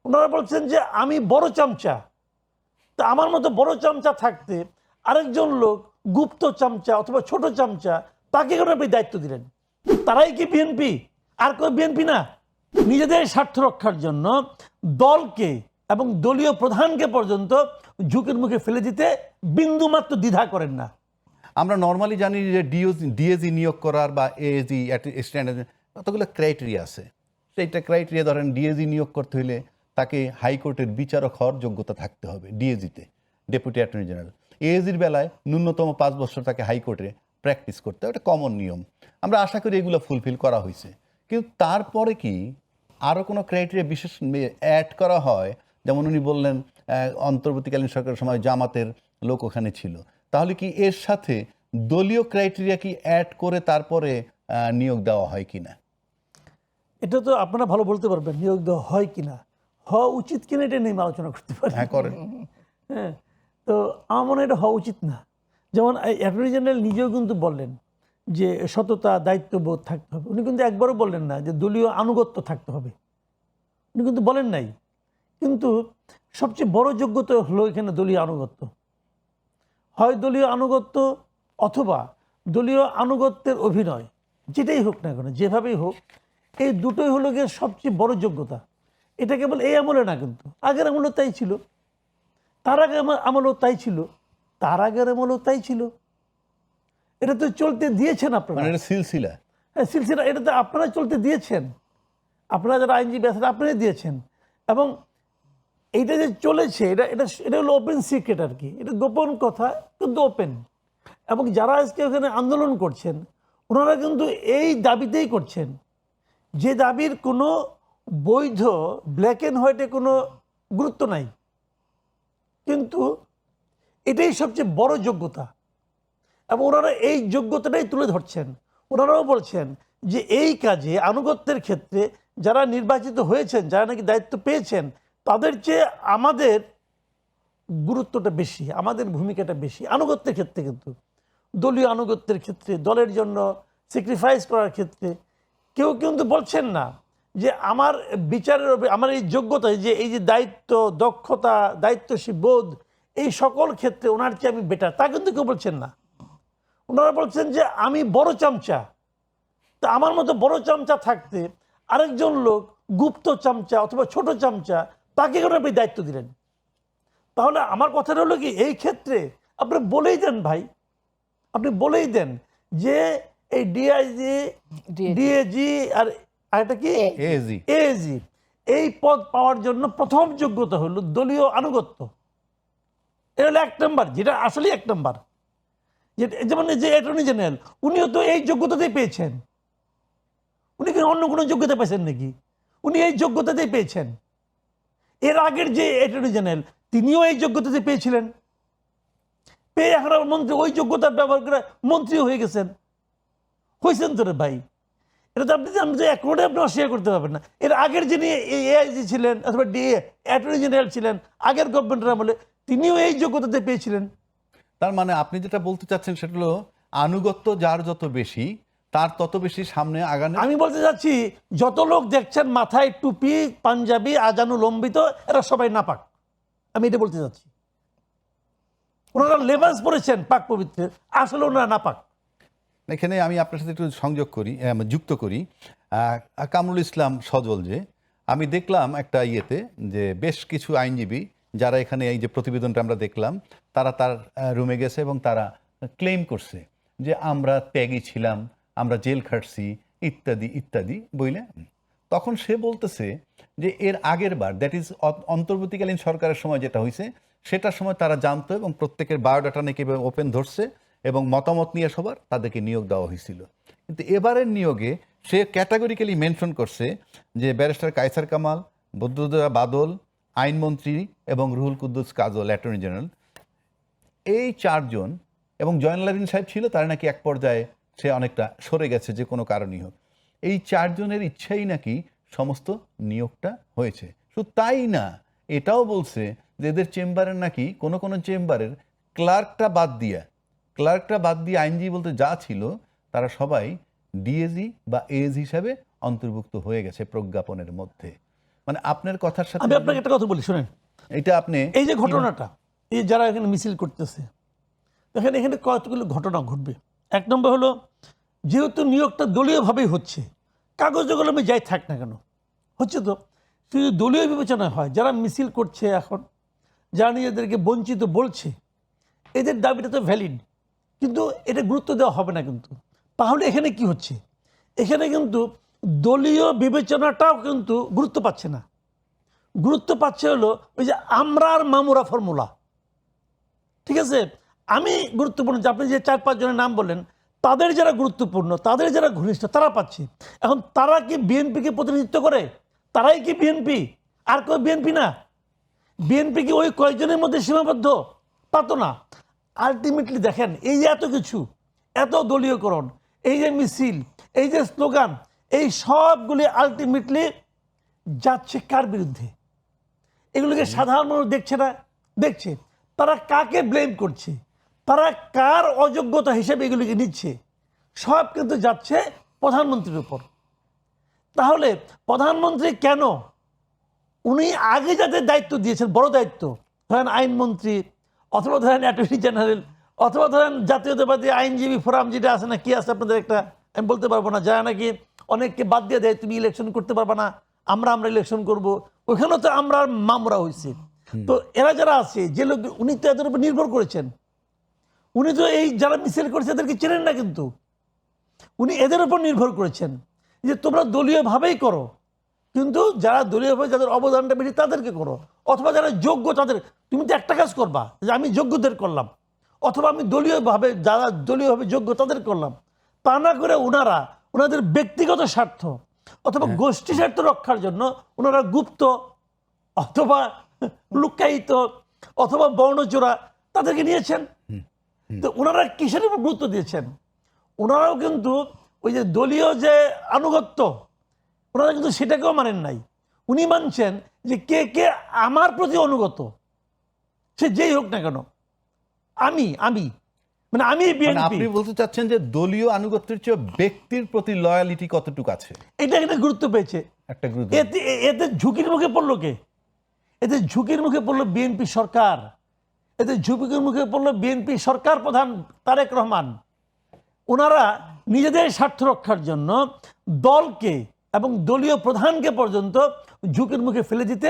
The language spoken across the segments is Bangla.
ওনারা বলছেন যে আমি বড় চামচা, তা আমার মতো বড় চামচা থাকতে আরেকজন লোক গুপ্ত চামচা অথবা ছোট চামচা, তাকে কেন আপনি দায়িত্ব দিলেন? তারাই কি বিএনপি? আর কেউ বিএনপি না? নিজেদের স্বার্থ রক্ষার জন্য দলকে এবং দলীয় প্রধানকে পর্যন্ত ঝুঁকির মুখে ফেলে দিতে বিন্দুমাত্র দ্বিধা করেন না। আমরা নর্মালি জানি যে ডিএজি নিয়োগ করার বা এএজি স্ট্যান্ডার্ড কতগুলো ক্রাইটেরিয়া আছে। সেইটা ক্রাইটেরিয়া ধরেন ডিএজি নিয়োগ করতে হলে তাকে হাইকোর্টের বিচারক হওয়ার যোগ্যতা থাকতে হবে ডিএজিতে, ডেপুটি অ্যাটর্নি জেনারেল। এএজির বেলায় ন্যূনতম 5 বছর তাকে হাইকোর্টে প্র্যাকটিস করতে হবে, এটা কমন নিয়ম। আমরা আশা করি এগুলো ফুলফিল করা হয়েছে। কিন্তু তারপরে কি আরও কোনো ক্রাইটেরিয়া বিশেষ অ্যাড করা হয়? যেমন উনি বললেন অন্তর্বর্তীকালীন সরকারের সময় জামাতের লোক ওখানে ছিল, তাহলে কি এর সাথে দলীয় ক্রাইটেরিয়া কি অ্যাড করে তারপরে নিয়োগ দেওয়া হয় কিনা? এটা তো আপনারা ভালো বলতে পারবেন, নিয়োগ দেওয়া হয় কিনা, হওয়া উচিত কিনা, এটা নিয়ে আলোচনা করতে পারি। হ্যাঁ, করেন। হ্যাঁ, তো আমার মনে হয় এটা হওয়া উচিত না। যেমন অ্যাটর্নি জেনারেল নিজেও কিন্তু বললেন যে সততা দায়িত্ববোধ থাকতে হবে। উনি কিন্তু একবারও বললেন না যে দলীয় আনুগত্য থাকতে হবে, উনি কিন্তু বলেন নাই। কিন্তু সবচেয়ে বড় যোগ্যতা হলো এখানে দলীয় আনুগত্য। হয় দলীয় আনুগত্য অথবা দলীয় আনুগত্যের অভিনয়, যেটাই হোক না কেন, যেভাবেই হোক, এই দুটোই হলো গিয়ে সবচেয়ে বড় যোগ্যতা। এটা কেবল এই আমলে না, কিন্তু আগের আমলেও তাই ছিল, তার আগে আমলেও তাই ছিল, তার আগের আমলেও তাই ছিল। এটা তো চলতে দিয়েছেন আপনারা, মানে এটা সিলসিলা। হ্যাঁ সিলসিলা, এটা তো আপনারা চলতে দিয়েছেন, আপনারা যারা আইনজীবী আছেন আপনারাই দিয়েছেন। এবং এইটা যে চলেছে, এটা এটা এটা হলো ওপেন সিক্রেট আর কি, এটা গোপন কথা কিন্তু ওপেন। এবং যারা আজকে ওখানে আন্দোলন করছেন ওনারা কিন্তু এই দাবিতেই করছেন, যে দাবির কোনো বৈধ ব্ল্যাক অ্যান্ড হোয়াইটে কোনো গুরুত্ব নাই, কিন্তু এটাই সবচেয়ে বড় যোগ্যতা। এবং ওনারা এই যোগ্যতাটাই তুলে ধরছেন। ওনারাও বলছেন যে এই কাজে আনুগত্যের ক্ষেত্রে যারা নির্বাচিত হয়েছেন, যারা নাকি দায়িত্ব পেয়েছেন, তাদের চেয়ে আমাদের গুরুত্বটা বেশি, আমাদের ভূমিকাটা বেশি আনুগত্যের ক্ষেত্রে। কিন্তু দলীয় আনুগত্যের ক্ষেত্রে, দলের জন্য স্যাক্রিফাইস করার ক্ষেত্রে কেউ কিন্তু বলছেন না যে আমার বিচারের আমার এই যোগ্যতা, যে এই যে দায়িত্ব, দক্ষতা, দায়িত্বশীল বোধ, এই সকল ক্ষেত্রে ওনার চেয়ে আমি বেটার, তা কিন্তু কেউ বলছেন না। ওনারা বলছেন যে আমি বড় চামচা, তা আমার মতো বড় চামচা থাকতে আরেকজন লোক গুপ্ত চামচা অথবা ছোট চামচা, তাকে কেন আপনি দায়িত্ব দিলেন? তাহলে আমার কথাটা হলো কি, এই ক্ষেত্রে আপনি বলেই দেন ভাই, আপনি বলেই দেন যে এই ডিআইজি, ডিএজি আর এটা কি এএজি, এএজি, এই পদ পাওয়ার জন্য প্রথম যোগ্যতা হলো দলীয় আনুগত্য। এটা হলো 1 নম্বর, যেটা আসলে 1 নম্বর। যেমন যে অ্যাটর্নি জেনারেল, উনিও তো এই যোগ্যতাতেই পেয়েছেন। উনি কি অন্য কোনো যোগ্যতা পেয়েছেন নাকি? উনি এই যোগ্যতাতেই পেয়েছেন। এর আগের যে অ্যাটর্নি জেনারেল, তিনিও এই যোগ্যতাতে পেয়েছিলেন, পেয়ে এখন আবার মন্ত্রী, ওই যোগ্যতা ব্যবহার করে মন্ত্রী হয়ে গেছেন। হয়েছেন তো রে ভাই, এটা তো আপনি এক রোডে আপনি অস্বীকার করতে পারবেন না। এর আগের যিনি এআইজি ছিলেন অথবা অ্যাটর্নি জেনারেল ছিলেন আগের গভর্নমেন্টের আমলে, তিনিও এই যোগ্যতাতে পেয়েছিলেন। তার মানে আপনি যেটা বলতে চাচ্ছেন সেটা হলো আনুগত্য যার যত বেশি তার তত বেশি সামনে আগানো। আমি বলতে চাচ্ছি, যত লোক দেখছেন মাথায় টুপি, পাঞ্জাবি, আজানু লম্বিত, এরা সবাই নাপাক। আমি এটা বলতে চাচ্ছি, ওনারা লেবাস পরেছেন পাক পবিত্রের, আসলে ওনারা নাপাক। এখানে আমি আপনার সাথে একটু সংযোগ করি, যুক্ত করি। কামরুল ইসলাম সজল, যে আমি দেখলাম একটা ইয়েতে যে বেশ কিছু আইনজীবী যারা এখানে এই যে প্রতিবেদনটা আমরা দেখলাম, তারা তার রুমে গেছে এবং তারা ক্লেম করছে যে আমরা ত্যাগী ছিলাম, আমরা জেল খাটছি, ইত্যাদি ইত্যাদি বইলে। তখন সে বলতেছে যে এর আগের বার, দ্যাট ইজ অন্তর্বর্তীকালীন সরকারের সময় যেটা হয়েছে, সেটার সময় তারা জানতো এবং প্রত্যেকের বায়োডাটা নাকি ওপেন ধরছে এবং মতামত নিয়ে সবার তাদেরকে নিয়োগ দেওয়া হয়েছিল। কিন্তু এবারের নিয়োগে সে ক্যাটাগরিক্যালি মেনশন করছে যে ব্যারিস্টার কায়সার কামাল, বদরুদ্দোজা বাদল আইনমন্ত্রী এবং রুহুল কুদ্দুস কাজল অ্যাটর্নি জেনারেল, এই 4 জন, এবং জয়নুল আবেদিন সাহেব ছিল, তার নাকি এক পর্যায়ে সে অনেকটা সরে গেছে যে কোনো কারণই হোক। এই 4 জনের ইচ্ছাই নাকি সমস্ত নিয়োগটা হয়েছে। শুধু তাই না, এটাও বলছে যে এদের চেম্বারের নাকি কোনো কোনো চেম্বারের ক্লার্কটা বাদ দিয়ে আইনজীবী বলতে যা ছিল তারা সবাই ডিএজি বা এএজি হিসাবে অন্তর্ভুক্ত হয়ে গেছে প্রজ্ঞাপনের মধ্যে। মানে আপনার কথার সাথে আমি আপনাকে একটা কথা বলি, শোনেন। এটা আপনি এই যে ঘটনাটা, এই যারা এখানে মিছিল করতেছে, দেখেন এখানে কতগুলো ঘটনা ঘটবে। এক নম্বর হলো, যেহেতু নিয়োগটা দলীয়ভাবেই হচ্ছে, কাগজে কলমে যাই থাক না কেন হচ্ছে, তো শুধু দলীয় বিবেচনা হয়। যারা মিছিল করছে এখন, যারা নিজেদেরকে বঞ্চিত বলছে, এদের দাবিটা তো ভ্যালিড, কিন্তু এটা গুরুত্ব দেওয়া হবে না কিন্তু। তাহলে এখানে কি হচ্ছে, এখানে কিন্তু দলীয় বিবেচনাটাও কিন্তু গুরুত্ব পাচ্ছে না। গুরুত্ব পাচ্ছে হলো ওই যে আমরা আর মামুরা ফর্মুলা। ঠিক আছে, আমি গুরুত্বপূর্ণ, যে আপনি যে 4-5 জনের নাম বললেন, তাদের যারা গুরুত্বপূর্ণ, তাদের যারা ঘনিষ্ঠ, তারা পাচ্ছে। এখন তারা কি বিএনপিকে প্রতিনিধিত্ব করে? তারাই কি বিএনপি? আর কেউ বিএনপি না? বিএনপি কি ওই কয়েকজনের মধ্যে সীমাবদ্ধ? তা তো না। আলটিমেটলি দেখেন, এই যে এত কিছু, এত দলীয়করণ, এই যে মিছিল, এই যে স্লোগান, এই সবগুলি আলটিমেটলি যাচ্ছে কার বিরুদ্ধে? এগুলোকে সাধারণ মানুষ দেখছে না? দেখছে। তারা কাকে ব্লেম করছে? তারা কার অযোগ্যতা হিসেবে এগুলিকে নিচ্ছে? সব কিন্তু যাচ্ছে প্রধানমন্ত্রীর উপর। তাহলে প্রধানমন্ত্রী কেন, উনি আগে যাদের দায়িত্ব দিয়েছেন, বড় দায়িত্ব, ধরেন আইনমন্ত্রী, অথবা ধরেন অ্যাটর্নি জেনারেল, অথবা ধরেন জাতীয়তাবাদী আইনজীবী ফোরাম যেটা আছে না, কি আছে আপনাদের একটা, আমি বলতে পারবো না, যারা নাকি অনেককে বাদ দিয়ে দেয়, তুমি ইলেকশন করতে পারবে না, আমরা ইলেকশন করব, ওইখানেও তো আমরা মামরা হয়েছে। তো এরা যারা আছে, যে লোক, উনি তো এদের উপর নির্ভর করেছেন। উনি তো এই যারা মিছিল করেছে এদেরকে চেনেন না, কিন্তু উনি এদের উপর নির্ভর করেছেন যে তোমরা দলীয়ভাবেই করো, কিন্তু যারা দলীয়ভাবে যাদের অবদানটা বেশি তাদেরকে করো, অথবা যারা যোগ্য তাদের। তুমি তো একটা কাজ করবা যে আমি যোগ্যদের করলাম, অথবা আমি দলীয়ভাবে যারা দলীয়ভাবে যোগ্য তাদের করলাম। তা না করে ওনাদের ব্যক্তিগত স্বার্থ অথবা গোষ্ঠী স্বার্থ রক্ষার জন্য ওনারা গুপ্ত অথবা লুকায়িত অথবা বর্ণচোরা তাদেরকে নিয়েছেন। তো ওনারা কিসের উপর গুরুত্ব দিয়েছেন? ওনারাও কিন্তু ওই যে দলীয় যে আনুগত্য, ওনারা কিন্তু সেটাকেও মানেন নাই। উনি মানছেন যে কে কে আমার প্রতি অনুগত, সে যেই হোক না কেন, আমি মানে আমি মানে বিএনপি। আপনি বলতে চাচ্ছেন যে দলীয় আনুগত্যের চেয়ে ব্যক্তির প্রতি লয়ালিটি কতটুকু আছে, এটা একটা গুরুত্ব পেয়েছে। একটা গুরুত্ব। এতে ঝুঁকির মুখে পড়লো কে? এতে ঝুঁকির মুখে পড়লো বিএনপি সরকার। এতে ঝুঁকির মুখে পড়লো বিএনপি সরকার প্রধান তারেক রহমান। ওনারা নিজেদের স্বার্থ রক্ষার জন্য দলকে এবং দলীয় প্রধানকে পর্যন্ত ঝুঁকির মুখে ফেলে দিতে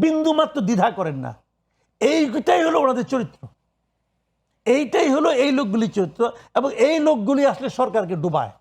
বিন্দুমাত্র দ্বিধা করেন না। এইটাই হলো ওনাদের চরিত্র, এইটাই হলো এই লোকগুলির চরিত্র, এবং এই লোকগুলি আসলে সরকারকে ডুবায়।